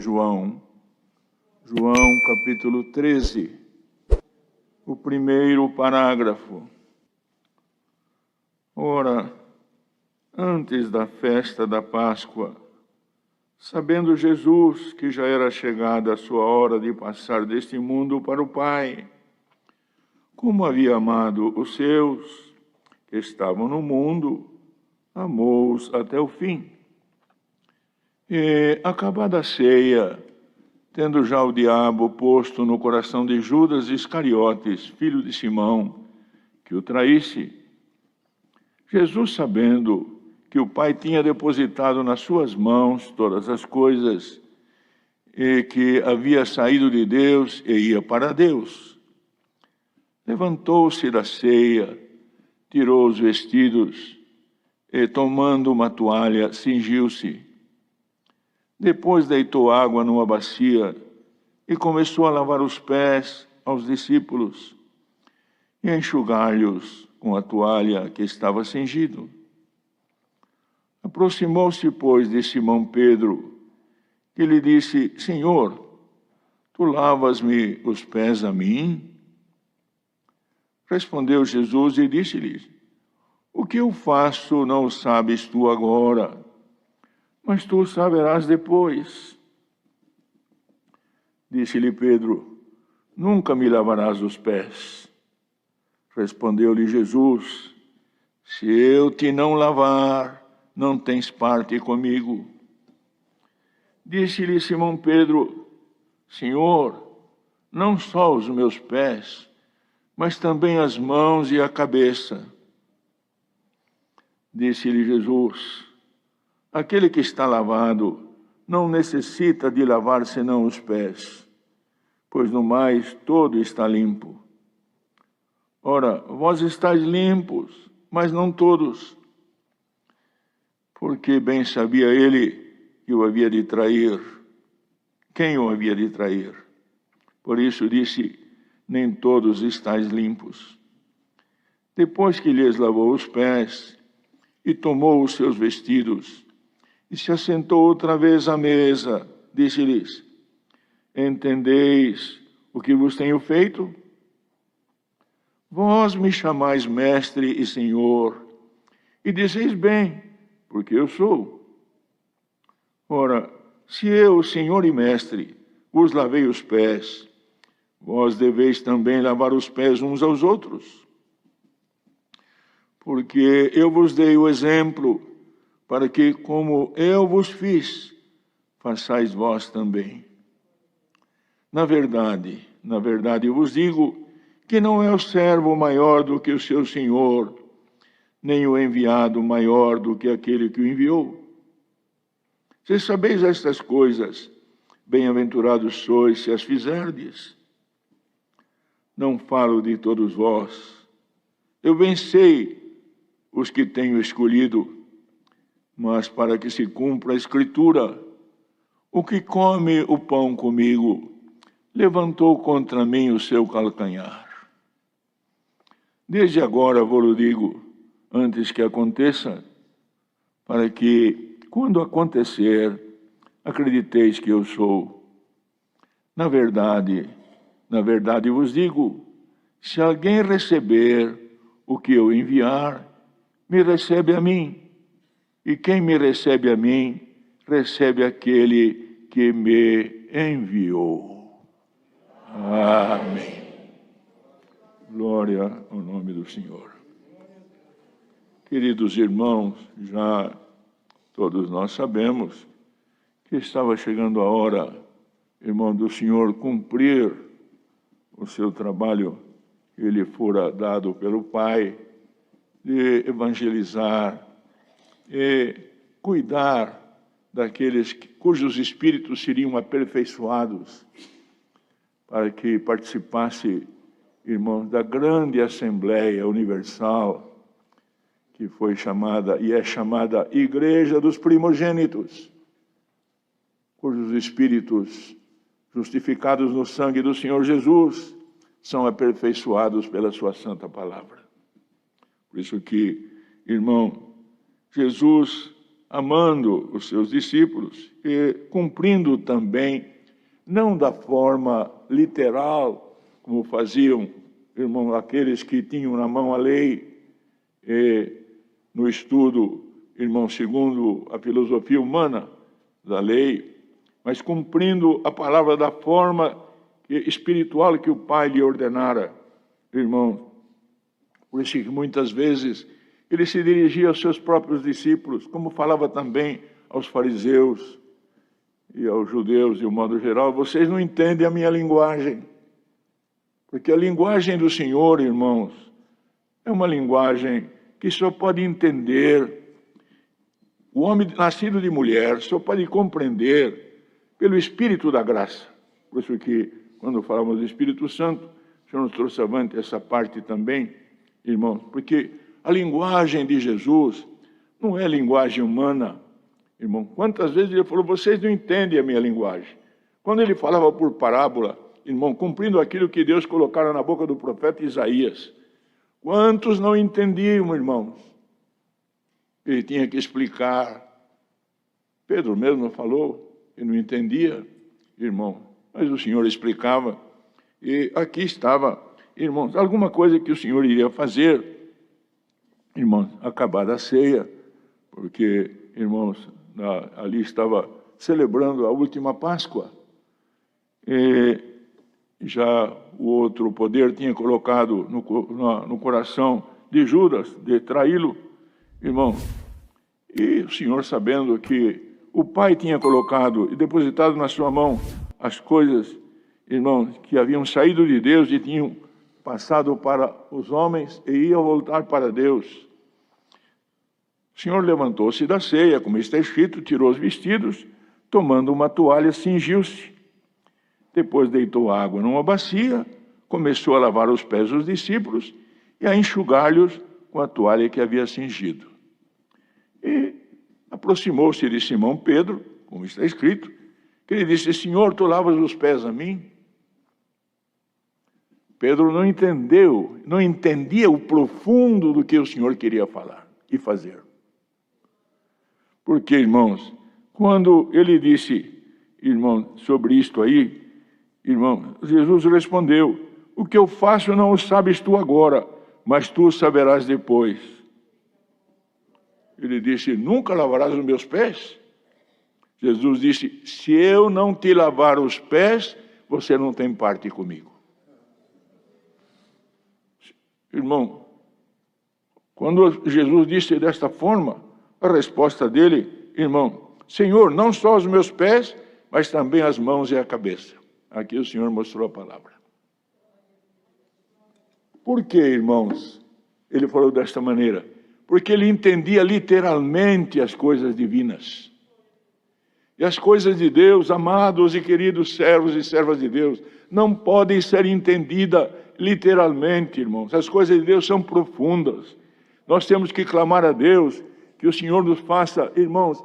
João capítulo 13, o primeiro parágrafo. Ora, antes da festa da Páscoa, sabendo Jesus que já era chegada a sua hora de passar deste mundo para o Pai, como havia amado os seus que estavam no mundo, amou-os até o fim. E, acabada a ceia, tendo já o diabo posto no coração de Judas Iscariotes, filho de Simão, que o traísse, Jesus, sabendo que o Pai tinha depositado nas suas mãos todas as coisas, e que havia saído de Deus e ia para Deus, levantou-se da ceia, tirou os vestidos e, tomando uma toalha, cingiu-se. Depois deitou água numa bacia e começou a lavar os pés aos discípulos e a enxugar-lhes com a toalha que estava cingido. Aproximou-se, pois, de Simão Pedro, que lhe disse: Senhor, tu lavas-me os pés a mim? Respondeu Jesus e disse-lhe: O que eu faço não o sabes tu agora, mas tu saberás depois. Disse-lhe Pedro: Nunca me lavarás os pés. Respondeu-lhe Jesus: Se eu te não lavar, não tens parte comigo. Disse-lhe Simão Pedro: Senhor, não só os meus pés, mas também as mãos e a cabeça. Disse-lhe Jesus: Aquele que está lavado não necessita de lavar senão os pés, pois no mais todo está limpo. Ora, vós estáis limpos, mas não todos. Porque bem sabia ele que o havia de trair. Quem o havia de trair? Por isso disse: nem todos estáis limpos. Depois que lhes lavou os pés e tomou os seus vestidos, e se assentou outra vez à mesa, disse-lhes: Entendeis o que vos tenho feito? Vós me chamais mestre e senhor, e dizeis bem, porque eu sou. Ora, se eu, senhor e mestre, vos lavei os pés, vós deveis também lavar os pés uns aos outros. Porque eu vos dei o exemplo, para que, como eu vos fiz, façais vós também. Na verdade, eu vos digo que não é o servo maior do que o seu senhor, nem o enviado maior do que aquele que o enviou. Se sabeis estas coisas, bem-aventurados sois se as fizerdes. Não falo de todos vós. Eu bem sei os que tenho escolhido, mas para que se cumpra a Escritura, o que come o pão comigo, levantou contra mim o seu calcanhar. Desde agora vou-lo digo, antes que aconteça, para que, quando acontecer, acrediteis que eu sou. Na verdade vos digo, se alguém receber o que eu enviar, me recebe a mim. E quem me recebe a mim, recebe aquele que me enviou. Amém. Glória ao nome do Senhor. Queridos irmãos, já todos nós sabemos que estava chegando a hora, irmão, do Senhor cumprir o seu trabalho que lhe fora dado pelo Pai, de evangelizar e cuidar daqueles cujos espíritos seriam aperfeiçoados, para que participasse, irmãos, da grande Assembleia Universal, que foi chamada e é chamada Igreja dos Primogênitos, cujos espíritos, justificados no sangue do Senhor Jesus, são aperfeiçoados pela sua santa palavra. Por isso que, irmão, Jesus amando os seus discípulos e cumprindo também, não da forma literal, como faziam, irmão, aqueles que tinham na mão a lei, e no estudo, irmão, segundo a filosofia humana da lei, mas cumprindo a palavra da forma espiritual que o Pai lhe ordenara, irmão. Por isso que muitas vezes ele se dirigia aos seus próprios discípulos, como falava também aos fariseus e aos judeus de um modo geral: vocês não entendem a minha linguagem, porque a linguagem do Senhor, irmãos, é uma linguagem que só pode entender o homem nascido de mulher, só pode compreender pelo Espírito da graça. Por isso que, quando falamos do Espírito Santo, o Senhor nos trouxe avante essa parte também, irmãos, porque a linguagem de Jesus não é linguagem humana, irmão. Quantas vezes ele falou: vocês não entendem a minha linguagem? Quando ele falava por parábola, irmão, cumprindo aquilo que Deus colocara na boca do profeta Isaías, quantos não entendiam, irmãos? Ele tinha que explicar. Pedro mesmo falou que não entendia, irmão, mas o Senhor explicava. E aqui estava, irmãos, alguma coisa que o Senhor iria fazer, irmãos, acabada a ceia, porque, irmãos, ali estava celebrando a última Páscoa, e já o outro poder tinha colocado no coração de Judas, de traí-lo, irmão, e o Senhor, sabendo que o Pai tinha colocado e depositado na sua mão as coisas, irmãos, que haviam saído de Deus e tinham passado para os homens e iam voltar para Deus, o Senhor levantou-se da ceia, como está escrito, tirou os vestidos, tomando uma toalha, cingiu-se. Depois deitou água numa bacia, começou a lavar os pés dos discípulos e a enxugar-lhes com a toalha que havia cingido. E aproximou-se de Simão Pedro, como está escrito, que ele disse: Senhor, tu lavas os pés a mim? Pedro não entendia o profundo do que o Senhor queria falar e fazer. Porque, irmãos, quando ele disse, irmão, sobre isto aí, irmão, Jesus respondeu: o que eu faço não o sabes tu agora, mas tu o saberás depois. Ele disse: nunca lavarás os meus pés? Jesus disse: se eu não te lavar os pés, você não tem parte comigo. Irmão, quando Jesus disse desta forma, a resposta dele, irmão: Senhor, não só os meus pés, mas também as mãos e a cabeça. Aqui o Senhor mostrou a palavra. Por que, irmãos, ele falou desta maneira? Porque ele entendia literalmente as coisas divinas. E as coisas de Deus, amados e queridos servos e servas de Deus, não podem ser entendidas literalmente, irmãos. As coisas de Deus são profundas. Nós temos que clamar a Deus, que o Senhor nos faça, irmãos,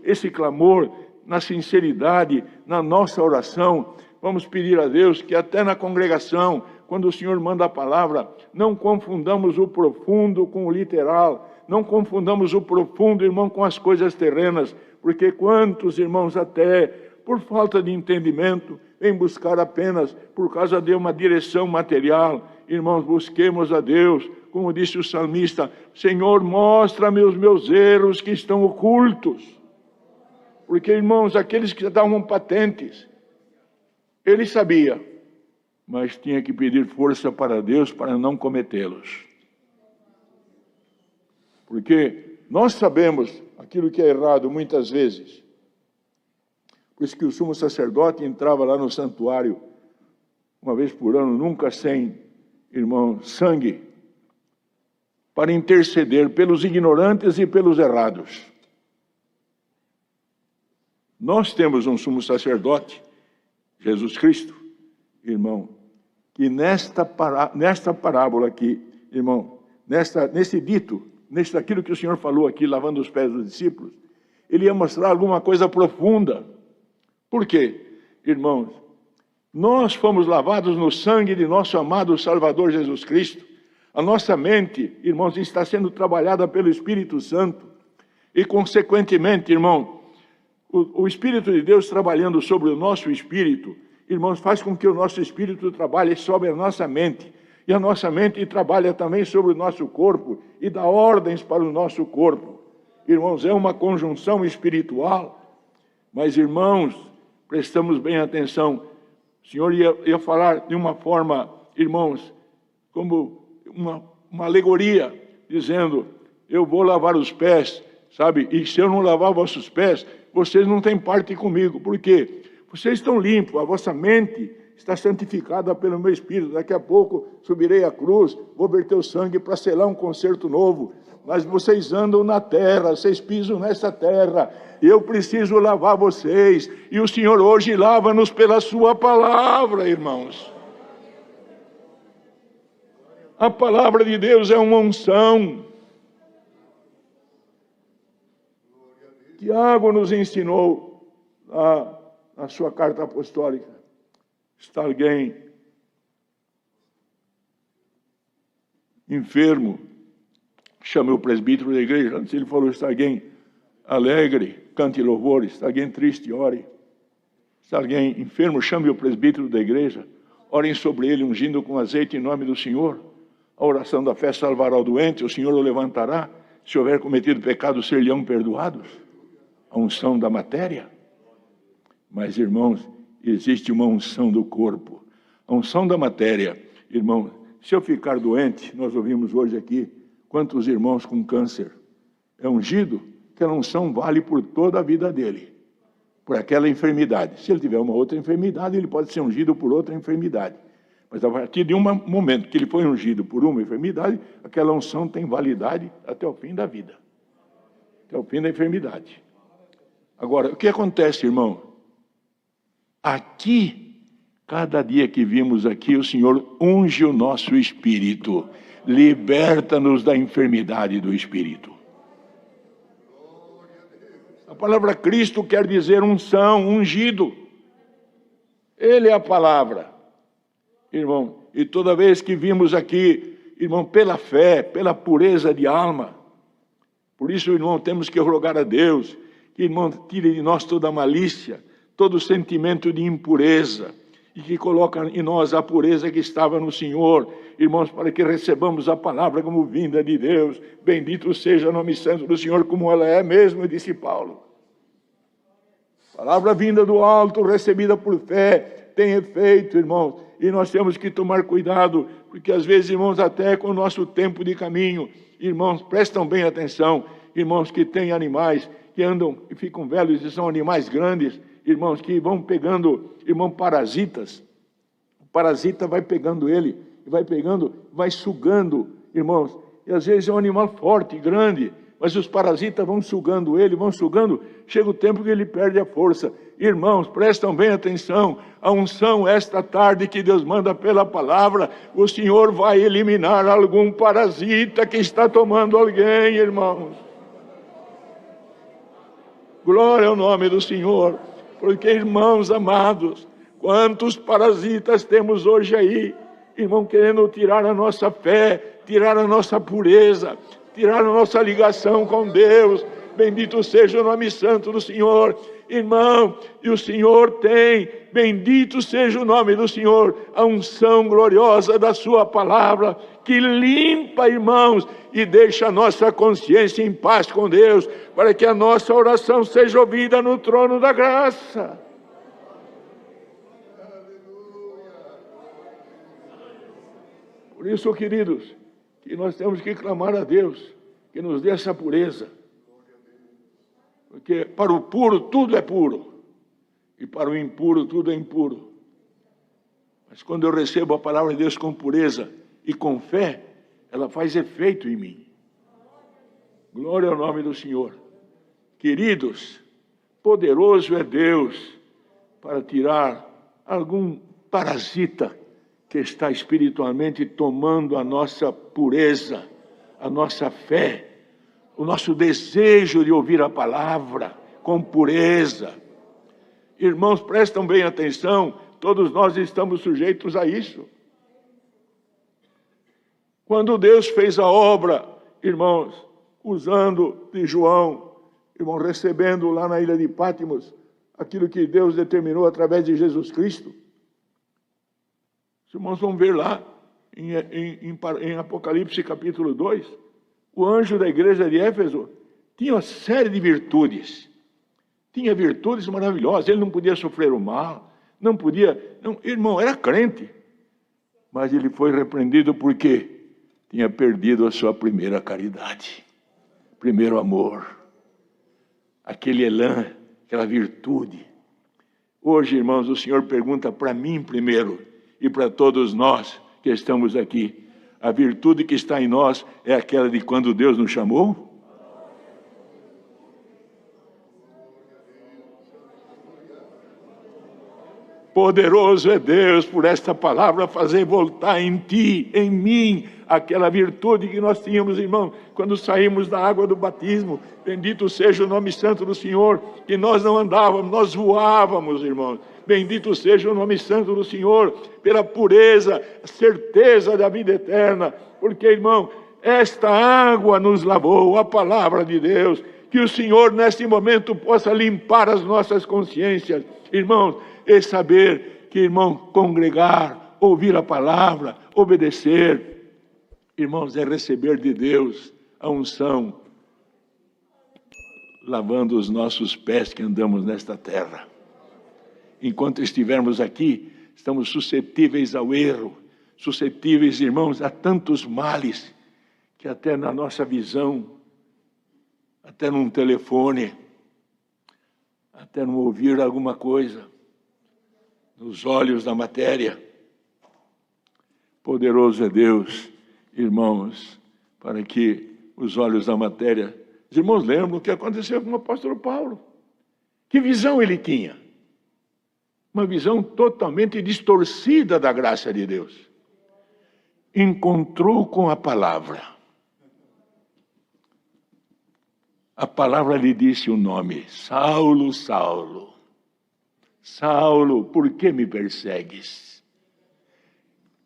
esse clamor, na sinceridade, na nossa oração. Vamos pedir a Deus que até na congregação, quando o Senhor manda a palavra, não confundamos o profundo com o literal, não confundamos o profundo, irmão, com as coisas terrenas, porque quantos irmãos até, por falta de entendimento, vêm buscar apenas por causa de uma direção material. Irmãos, busquemos a Deus, como disse o salmista: Senhor, mostra-me os meus erros que estão ocultos. Porque, irmãos, aqueles que davam patentes, ele sabia, mas tinha que pedir força para Deus para não cometê-los. Porque nós sabemos aquilo que é errado muitas vezes. Por isso que o sumo sacerdote entrava lá no santuário uma vez por ano, nunca sem, irmão, sangue, para interceder pelos ignorantes e pelos errados. Nós temos um sumo sacerdote, Jesus Cristo, irmão, que nesta parábola aqui, irmão, nesse dito, aquilo que o Senhor falou aqui, lavando os pés dos discípulos, ele ia mostrar alguma coisa profunda. Por quê? Irmãos, nós fomos lavados no sangue de nosso amado Salvador Jesus Cristo. A nossa mente, irmãos, está sendo trabalhada pelo Espírito Santo. E, consequentemente, irmão, o Espírito de Deus trabalhando sobre o nosso espírito, irmãos, faz com que o nosso espírito trabalhe sobre a nossa mente. E a nossa mente trabalha também sobre o nosso corpo e dá ordens para o nosso corpo. Irmãos, é uma conjunção espiritual. Mas, irmãos, prestamos bem atenção. O Senhor ia falar de uma forma, irmãos, como uma alegoria, dizendo, eu vou lavar os pés, sabe? E se eu não lavar vossos pés, vocês não têm parte comigo. Por quê? Vocês estão limpos, a vossa mente está santificada pelo meu Espírito. Daqui a pouco subirei à cruz, vou verter o sangue para selar um concerto novo. Mas vocês andam na terra, vocês pisam nessa terra. Eu preciso lavar vocês. E o Senhor hoje lava-nos pela sua palavra, irmãos. A palavra de Deus é uma unção. Tiago nos ensinou na sua carta apostólica. Está alguém enfermo, chame o presbítero da igreja. Antes ele falou, está alguém alegre, cante louvores. Está alguém triste, ore. Está alguém enfermo, chame o presbítero da igreja. Orem sobre ele, ungindo com azeite em nome do Senhor. A oração da fé salvará o doente, o Senhor o levantará. Se houver cometido pecado, ser-lhe-ão perdoados. A unção da matéria. Mas, irmãos, existe uma unção do corpo. A unção da matéria. Irmão, se eu ficar doente, nós ouvimos hoje aqui, quantos irmãos com câncer? É ungido, aquela unção vale por toda a vida dele. Por aquela enfermidade. Se ele tiver uma outra enfermidade, ele pode ser ungido por outra enfermidade. Mas a partir de um momento que ele foi ungido por uma enfermidade, aquela unção tem validade até o fim da vida. Até o fim da enfermidade. Agora, o que acontece, irmão? Aqui, cada dia que vimos aqui, o Senhor unge o nosso espírito, liberta-nos da enfermidade do espírito. A palavra Cristo quer dizer unção, ungido. Ele é a palavra, irmão. E toda vez que vimos aqui, irmão, pela fé, pela pureza de alma, por isso, irmão, temos que rogar a Deus, que, irmão, tire de nós toda a malícia, todo sentimento de impureza, e que coloca em nós a pureza que estava no Senhor, irmãos, para que recebamos a palavra como vinda de Deus. Bendito seja o nome santo do Senhor, como ela é mesmo, disse Paulo. Palavra vinda do alto, recebida por fé, tem efeito, irmãos, e nós temos que tomar cuidado, porque às vezes, irmãos, até com o nosso tempo de caminho, irmãos, prestam bem atenção, irmãos que têm animais, que andam e ficam velhos e são animais grandes, irmãos, que vão pegando, irmão, parasitas. O parasita vai pegando ele, vai pegando, vai sugando, irmãos. E às vezes é um animal forte, grande, mas os parasitas vão sugando ele, vão sugando, chega o tempo que ele perde a força. Irmãos, prestam bem atenção, a unção esta tarde que Deus manda pela palavra, o Senhor vai eliminar algum parasita que está tomando alguém, irmãos. Glória ao nome do Senhor. Porque, irmãos amados, quantos parasitas temos hoje aí, irmão, querendo tirar a nossa fé, tirar a nossa pureza, tirar a nossa ligação com Deus. Bendito seja o nome santo do Senhor, irmão, e o Senhor tem, bendito seja o nome do Senhor, a unção gloriosa da sua palavra, que limpa, irmãos, e deixa a nossa consciência em paz com Deus, para que a nossa oração seja ouvida no trono da graça. Por isso, queridos, que nós temos que clamar a Deus, que nos dê essa pureza. Porque para o puro tudo é puro, e para o impuro tudo é impuro. Mas quando eu recebo a palavra de Deus com pureza e com fé, ela faz efeito em mim. Glória ao nome do Senhor. Queridos, poderoso é Deus para tirar algum parasita que está espiritualmente tomando a nossa pureza, a nossa fé, o nosso desejo de ouvir a palavra com pureza. Irmãos, prestam bem atenção, todos nós estamos sujeitos a isso. Quando Deus fez a obra, irmãos, usando de João, irmão, recebendo lá na ilha de Pátimos aquilo que Deus determinou através de Jesus Cristo. Os irmãos vão ver lá, em Apocalipse capítulo 2, o anjo da igreja de Éfeso tinha uma série de virtudes. Tinha virtudes maravilhosas. Ele não podia sofrer o mal, não podia... Não, irmão, era crente. Mas ele foi repreendido porque tinha perdido a sua primeira caridade, primeiro amor, aquele elan, aquela virtude. Hoje, irmãos, o Senhor pergunta para mim primeiro e para todos nós que estamos aqui: a virtude que está em nós é aquela de quando Deus nos chamou? Poderoso é Deus por esta palavra fazer voltar em ti, em mim, aquela virtude que nós tínhamos, irmão, quando saímos da água do batismo. Bendito seja o nome santo do Senhor, que nós não andávamos, nós voávamos, irmãos. Bendito seja o nome santo do Senhor, pela pureza, certeza da vida eterna. Porque, irmão, esta água nos lavou, a palavra de Deus. Que o Senhor, neste momento, possa limpar as nossas consciências. Irmãos, e saber que, irmão, congregar, ouvir a palavra, obedecer, irmãos, é receber de Deus a unção, lavando os nossos pés que andamos nesta terra. Enquanto estivermos aqui, estamos suscetíveis ao erro, suscetíveis, irmãos, a tantos males, que até na nossa visão, até num telefone, até no ouvir alguma coisa, nos olhos da matéria. Poderoso é Deus, irmãos, para que os olhos da matéria... Os irmãos lembram o que aconteceu com o apóstolo Paulo. Que visão ele tinha? Uma visão totalmente distorcida da graça de Deus. Encontrou com a palavra. A palavra lhe disse o nome: Saulo, Saulo. Saulo, por que me persegues?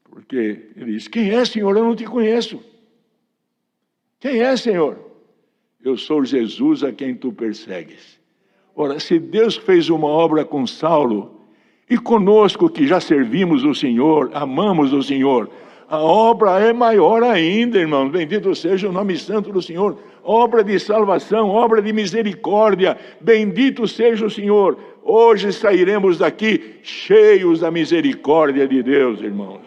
Porque ele diz: quem é, Senhor? Eu não te conheço. Quem é, Senhor? Eu sou Jesus a quem tu persegues. Ora, se Deus fez uma obra com Saulo, e conosco que já servimos o Senhor, amamos o Senhor, a obra é maior ainda, irmãos. Bendito seja o nome santo do Senhor. Obra de salvação, obra de misericórdia. Bendito seja o Senhor. Hoje sairemos daqui cheios da misericórdia de Deus, irmãos.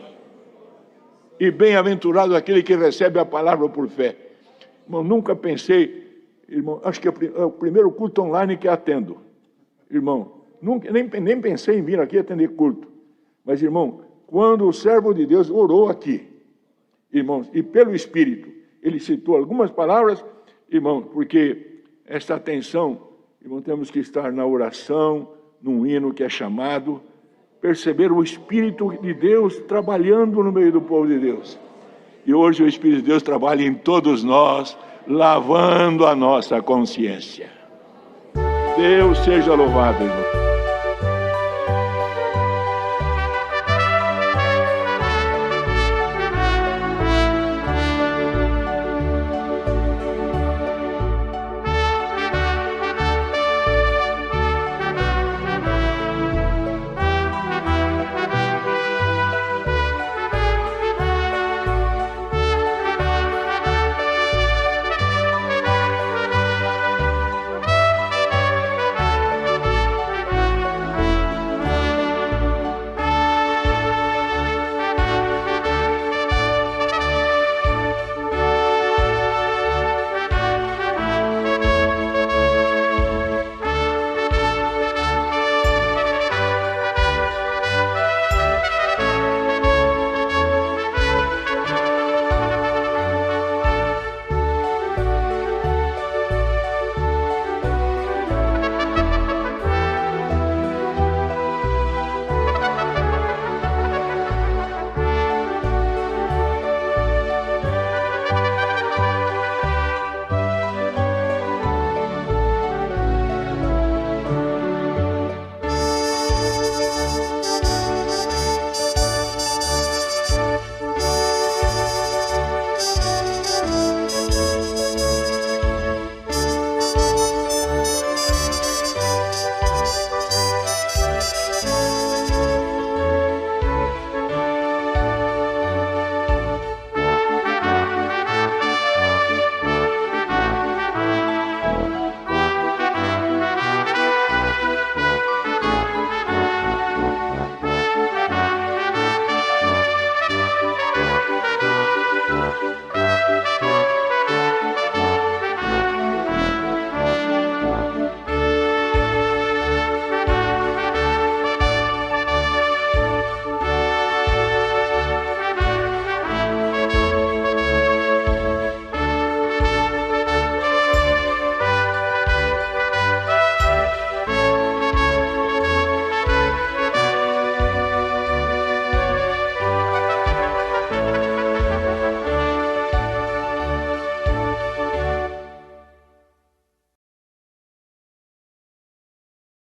E bem-aventurado aquele que recebe a palavra por fé. Irmão, nunca pensei, irmão, acho que é o primeiro culto online que atendo. Irmão, nunca, nem pensei em vir aqui atender culto. Mas, irmão, quando o servo de Deus orou aqui, irmãos, e pelo Espírito, ele citou algumas palavras, irmão, porque esta atenção, irmão, temos que estar na oração, num hino que é chamado, perceber o Espírito de Deus trabalhando no meio do povo de Deus. E hoje o Espírito de Deus trabalha em todos nós, lavando a nossa consciência. Deus seja louvado, irmão.